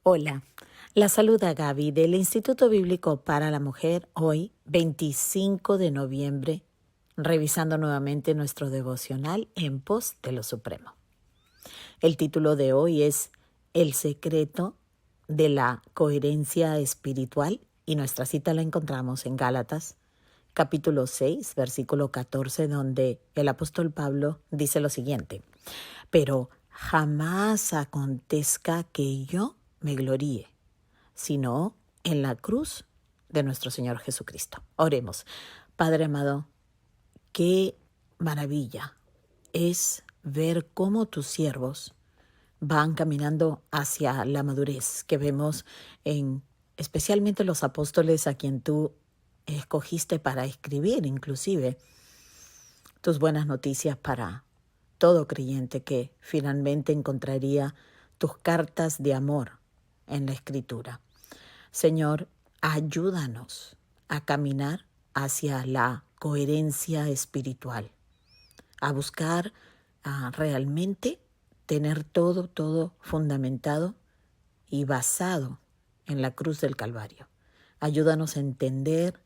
Hola, la saluda Gaby del Instituto Bíblico para la Mujer, hoy 25 de noviembre, revisando nuevamente nuestro devocional en pos de lo supremo. El título de hoy es El secreto de la coherencia espiritual y nuestra cita la encontramos en Gálatas, capítulo 6, versículo 14, donde el apóstol Pablo dice lo siguiente: pero jamás acontezca que yo me gloríe, sino en la cruz de nuestro Señor Jesucristo. Oremos. Padre amado, qué maravilla es ver cómo tus siervos van caminando hacia la madurez que vemos en especialmente los apóstoles a quien tú escogiste para escribir inclusive tus buenas noticias para todo creyente que finalmente encontraría tus cartas de amor en la Escritura. Señor, ayúdanos a caminar hacia la coherencia espiritual, a buscar realmente tener todo fundamentado y basado en la cruz del Calvario. Ayúdanos a entender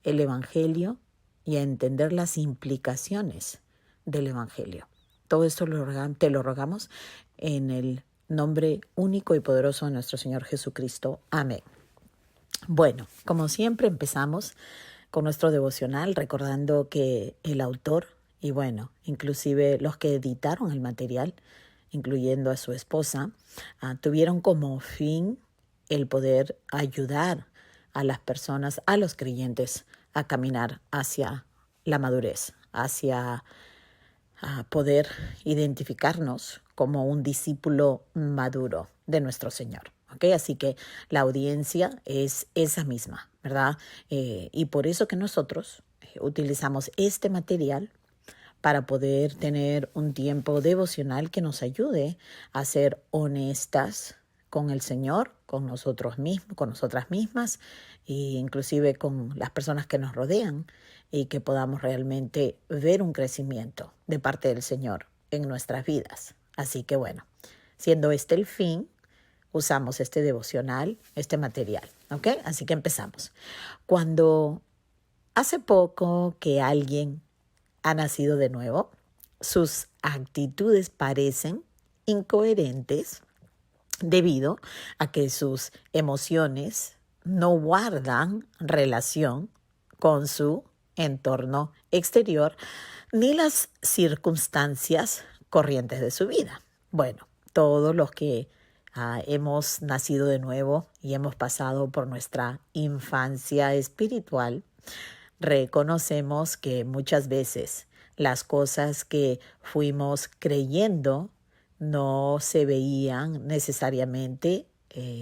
el Evangelio y a entender las implicaciones del Evangelio. Todo esto te lo rogamos en el nombre único y poderoso de nuestro Señor Jesucristo. Amén. Bueno, como siempre empezamos con nuestro devocional recordando que el autor y bueno, inclusive los que editaron el material, incluyendo a su esposa, tuvieron como fin el poder ayudar a las personas, a los creyentes, a caminar hacia la madurez, hacia poder identificarnos como un discípulo maduro de nuestro Señor. ¿Okay? Así que la audiencia es esa misma, ¿verdad? Y por eso que nosotros utilizamos este material para poder tener un tiempo devocional que nos ayude a ser honestas con el Señor, con nosotros mismos, con nosotras mismas e inclusive con las personas que nos rodean, y que podamos realmente ver un crecimiento de parte del Señor en nuestras vidas. Así que bueno, siendo este el fin, usamos este devocional, este material, ¿ok? Así que empezamos. Cuando hace poco que alguien ha nacido de nuevo, sus actitudes parecen incoherentes debido a que sus emociones no guardan relación con su entorno exterior ni las circunstancias corrientes de su vida. Bueno, todos los que hemos nacido de nuevo y hemos pasado por nuestra infancia espiritual, reconocemos que muchas veces las cosas que fuimos creyendo no se veían necesariamente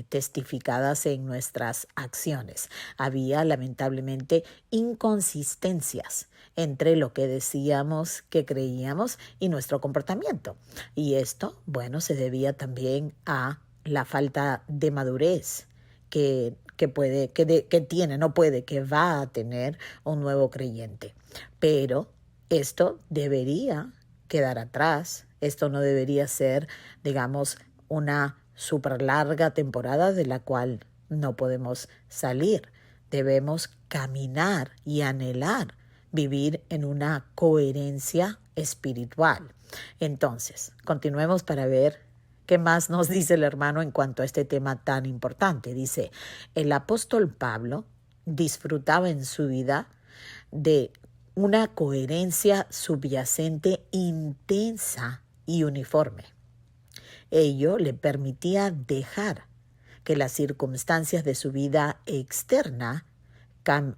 testificadas en nuestras acciones. Había lamentablemente inconsistencias entre lo que decíamos que creíamos y nuestro comportamiento. Y esto, bueno, se debía también a la falta de madurez que va a tener un nuevo creyente. Pero esto debería quedar atrás. Esto no debería ser, digamos, una súper larga temporada de la cual no podemos salir. Debemos caminar y anhelar vivir en una coherencia espiritual. Entonces, continuemos para ver ¿qué más nos dice el hermano en cuanto a este tema tan importante? Dice, el apóstol Pablo disfrutaba en su vida de una coherencia subyacente intensa y uniforme. Ello le permitía dejar que las circunstancias de su vida externa, que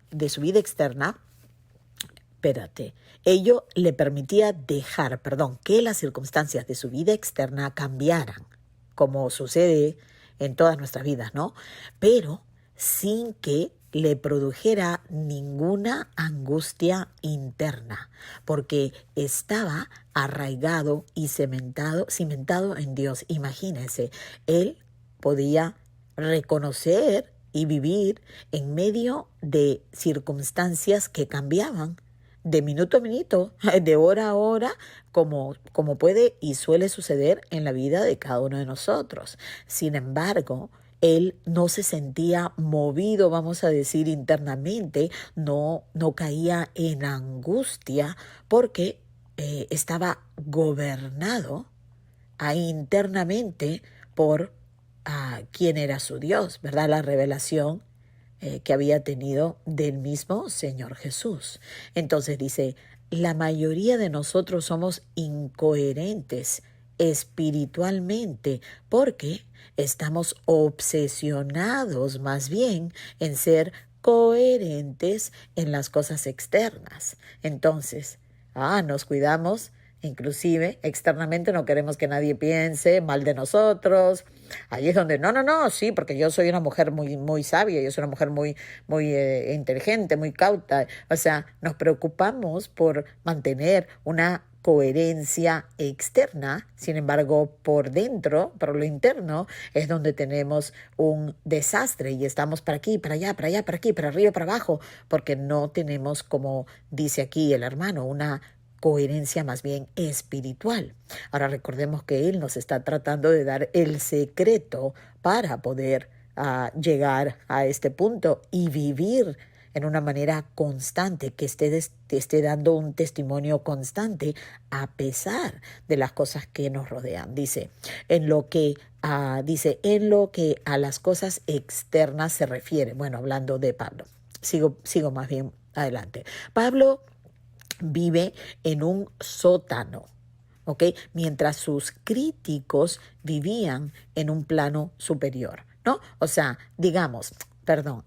las circunstancias de su vida externa cambiaran, como sucede en todas nuestras vidas, ¿no? Pero sin que le produjera ninguna angustia interna, porque estaba arraigado y cimentado en Dios. Imagínense, él podía reconocer y vivir en medio de circunstancias que cambiaban de minuto a minuto, de hora a hora, como puede y suele suceder en la vida de cada uno de nosotros. Sin embargo, Él no se sentía movido, vamos a decir, internamente, no caía en angustia porque estaba gobernado internamente por quién era su Dios, ¿verdad? La revelación que había tenido del mismo Señor Jesús. Entonces dice, la mayoría de nosotros somos incoherentes espiritualmente porque estamos obsesionados más bien en ser coherentes en las cosas externas. Entonces, nos cuidamos. Inclusive, externamente no queremos que nadie piense mal de nosotros. Ahí es donde, no, sí, porque yo soy una mujer muy, muy sabia, yo soy una mujer muy, muy inteligente, muy cauta. O sea, nos preocupamos por mantener una coherencia externa, sin embargo, por dentro, por lo interno, es donde tenemos un desastre y estamos para aquí, para allá, para allá, para aquí, para arriba, para abajo, porque no tenemos, como dice aquí el hermano, una coherencia más bien espiritual. Ahora recordemos que Él nos está tratando de dar el secreto para poder llegar a este punto y vivir en una manera constante, que esté dando un testimonio constante a pesar de las cosas que nos rodean. Dice, en lo que a las cosas externas se refiere. Bueno, hablando de Pablo. Sigo más bien adelante. Pablo vive en un sótano, ¿ok? Mientras sus críticos vivían en un plano superior, ¿no? O sea, digamos,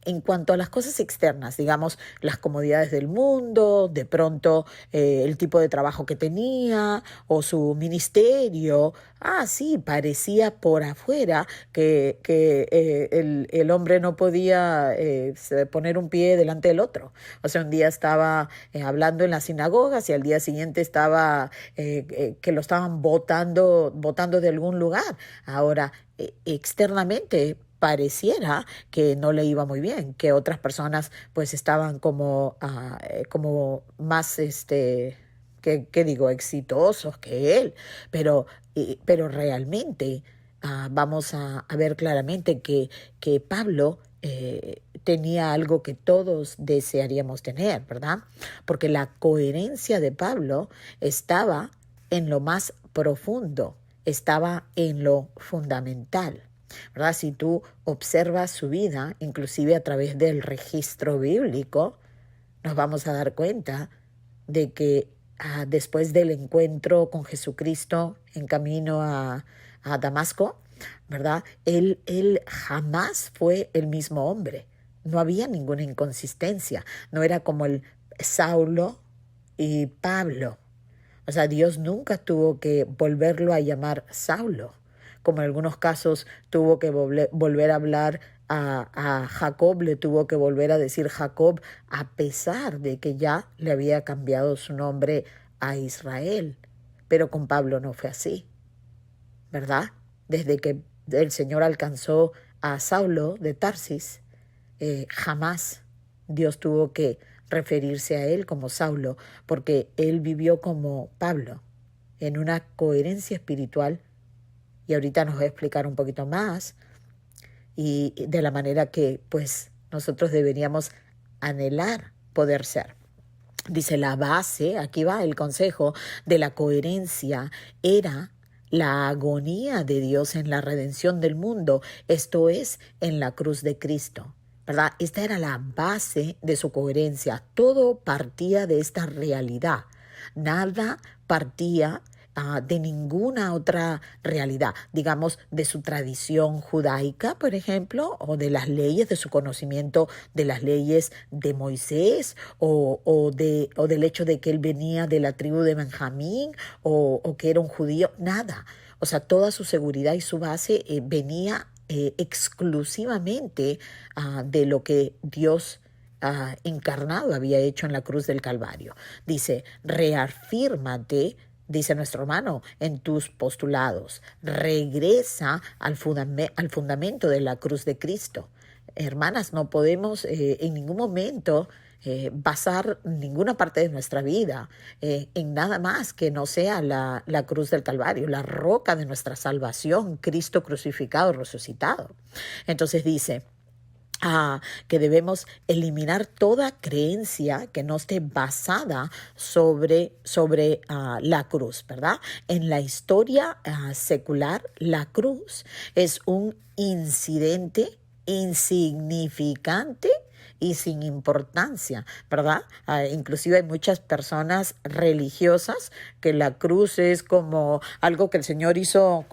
en cuanto a las cosas externas, digamos, las comodidades del mundo, de pronto el tipo de trabajo que tenía o su ministerio, sí, parecía por afuera que el hombre no podía poner un pie delante del otro. O sea, un día estaba hablando en las sinagogas y al día siguiente estaba que lo estaban votando de algún lugar. Ahora, externamente pareciera que no le iba muy bien, que otras personas pues estaban como más ¿qué digo? Exitosos que él, pero realmente vamos a ver claramente que Pablo tenía algo que todos desearíamos tener, ¿verdad? Porque la coherencia de Pablo estaba en lo más profundo, estaba en lo fundamental, ¿verdad? Si tú observas su vida, inclusive a través del registro bíblico, nos vamos a dar cuenta de que después del encuentro con Jesucristo en camino a Damasco, ¿verdad? Él jamás fue el mismo hombre. No había ninguna inconsistencia. No era como el Saulo y Pablo. O sea, Dios nunca tuvo que volverlo a llamar Saulo, como en algunos casos tuvo que volver a hablar a Jacob, le tuvo que volver a decir Jacob, a pesar de que ya le había cambiado su nombre a Israel. Pero con Pablo no fue así, ¿verdad? Desde que el Señor alcanzó a Saulo de Tarsis, jamás Dios tuvo que referirse a él como Saulo, porque él vivió como Pablo, en una coherencia espiritual, y ahorita nos va a explicar un poquito más, y de la manera que pues nosotros deberíamos anhelar poder ser. Dice, la base, aquí va el consejo, de la coherencia era la agonía de Dios en la redención del mundo, esto es, en la cruz de Cristo, ¿verdad? Esta era la base de su coherencia. Todo partía de esta realidad. Nada partía de ninguna otra realidad, digamos, de su tradición judaica, por ejemplo, o de las leyes, de su conocimiento de las leyes de Moisés, o del hecho de que él venía de la tribu de Benjamín, o que era un judío, nada. O sea, toda su seguridad y su base venía exclusivamente de lo que Dios encarnado había hecho en la cruz del Calvario. Dice, reafírmate, dice nuestro hermano, en tus postulados. Regresa al fundamento de la cruz de Cristo. Hermanas, no podemos en ningún momento basar ninguna parte de nuestra vida en nada más que no sea la cruz del Calvario, la roca de nuestra salvación, Cristo crucificado, resucitado. Entonces dice que debemos eliminar toda creencia que no esté basada sobre la cruz, ¿verdad? En la historia secular, la cruz es un incidente insignificante y sin importancia, ¿verdad? Inclusive hay muchas personas religiosas que la cruz es como algo que el Señor hizo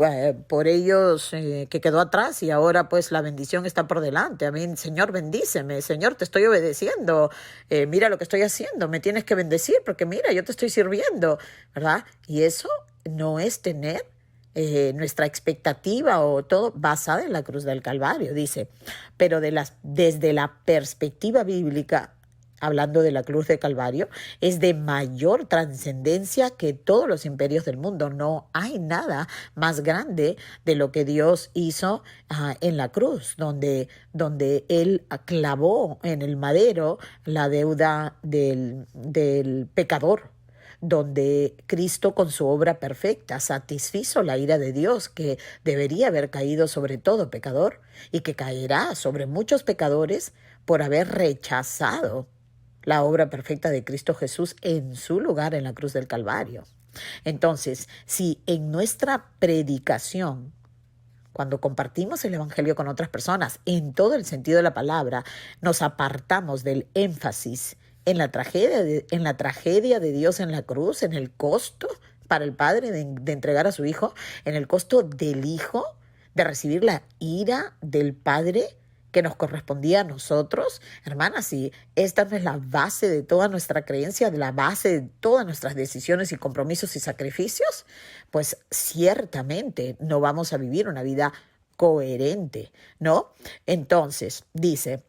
por ellos, que quedó atrás, y ahora pues la bendición está por delante. A mí, Señor, bendíceme, Señor, te estoy obedeciendo, mira lo que estoy haciendo, me tienes que bendecir porque mira, yo te estoy sirviendo, ¿verdad? Y eso no es tener nuestra expectativa o todo basada en la cruz del Calvario, dice. Pero desde la perspectiva bíblica, hablando de la cruz del Calvario, es de mayor trascendencia que todos los imperios del mundo. No hay nada más grande de lo que Dios hizo en la cruz, donde Él clavó en el madero la deuda del pecador, donde Cristo con su obra perfecta satisfizo la ira de Dios que debería haber caído sobre todo pecador y que caerá sobre muchos pecadores por haber rechazado la obra perfecta de Cristo Jesús en su lugar en la cruz del Calvario. Entonces, si en nuestra predicación, cuando compartimos el Evangelio con otras personas, en todo el sentido de la palabra, nos apartamos del énfasis en la tragedia de Dios en la cruz, en el costo para el Padre de entregar a su Hijo, en el costo del Hijo de recibir la ira del Padre que nos correspondía a nosotros. Hermanas, si esta no es la base de toda nuestra creencia, de la base de todas nuestras decisiones y compromisos y sacrificios, pues ciertamente no vamos a vivir una vida coherente, ¿no? Entonces, dice,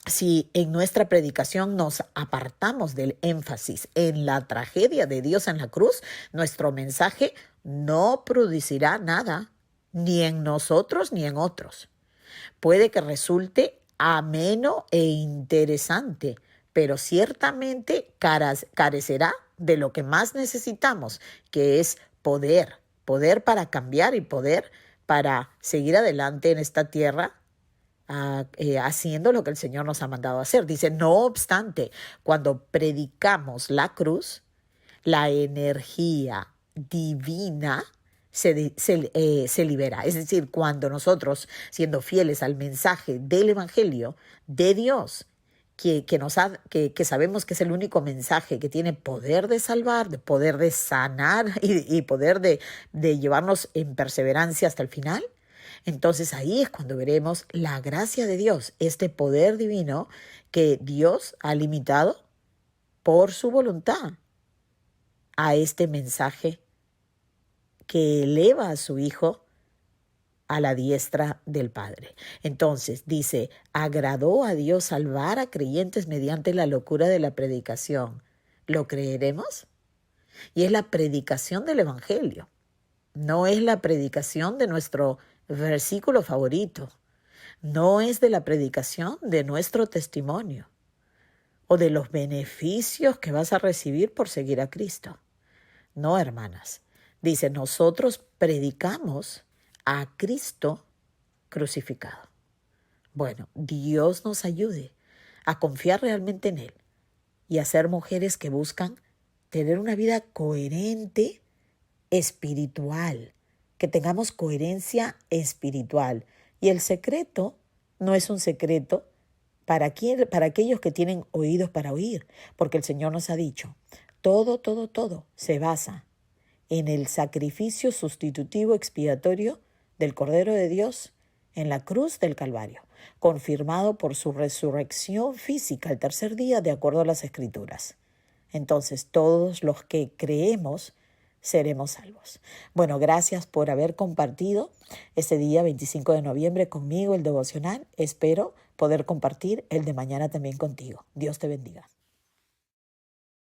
si en nuestra predicación nos apartamos del énfasis en la tragedia de Dios en la cruz, nuestro mensaje no producirá nada, ni en nosotros ni en otros. Puede que resulte ameno e interesante, pero ciertamente carecerá de lo que más necesitamos, que es poder para cambiar y poder para seguir adelante en esta tierra, haciendo lo que el Señor nos ha mandado a hacer. Dice, no obstante, cuando predicamos la cruz, la energía divina se libera. Es decir, cuando nosotros, siendo fieles al mensaje del Evangelio de Dios, que sabemos que es el único mensaje que tiene poder de salvar, de poder de sanar y poder de llevarnos en perseverancia hasta el final, entonces ahí es cuando veremos la gracia de Dios, este poder divino que Dios ha limitado por su voluntad a este mensaje que eleva a su Hijo a la diestra del Padre. Entonces dice, agradó a Dios salvar a creyentes mediante la locura de la predicación. ¿Lo creeremos? Y es la predicación del Evangelio. No es la predicación de nuestro versículo favorito. No es de la predicación de nuestro testimonio o de los beneficios que vas a recibir por seguir a Cristo. No, hermanas. Dice, nosotros predicamos a Cristo crucificado. Bueno, Dios nos ayude a confiar realmente en Él y a ser mujeres que buscan tener una vida coherente espiritual, que tengamos coherencia espiritual. Y el secreto no es un secreto para aquellos que tienen oídos para oír, porque el Señor nos ha dicho, todo se basa en el sacrificio sustitutivo expiatorio del Cordero de Dios en la cruz del Calvario, confirmado por su resurrección física el tercer día de acuerdo a las Escrituras. Entonces todos los que creemos seremos salvos. Bueno, gracias por haber compartido este día 25 de noviembre conmigo el devocional. Espero poder compartir el de mañana también contigo. Dios te bendiga.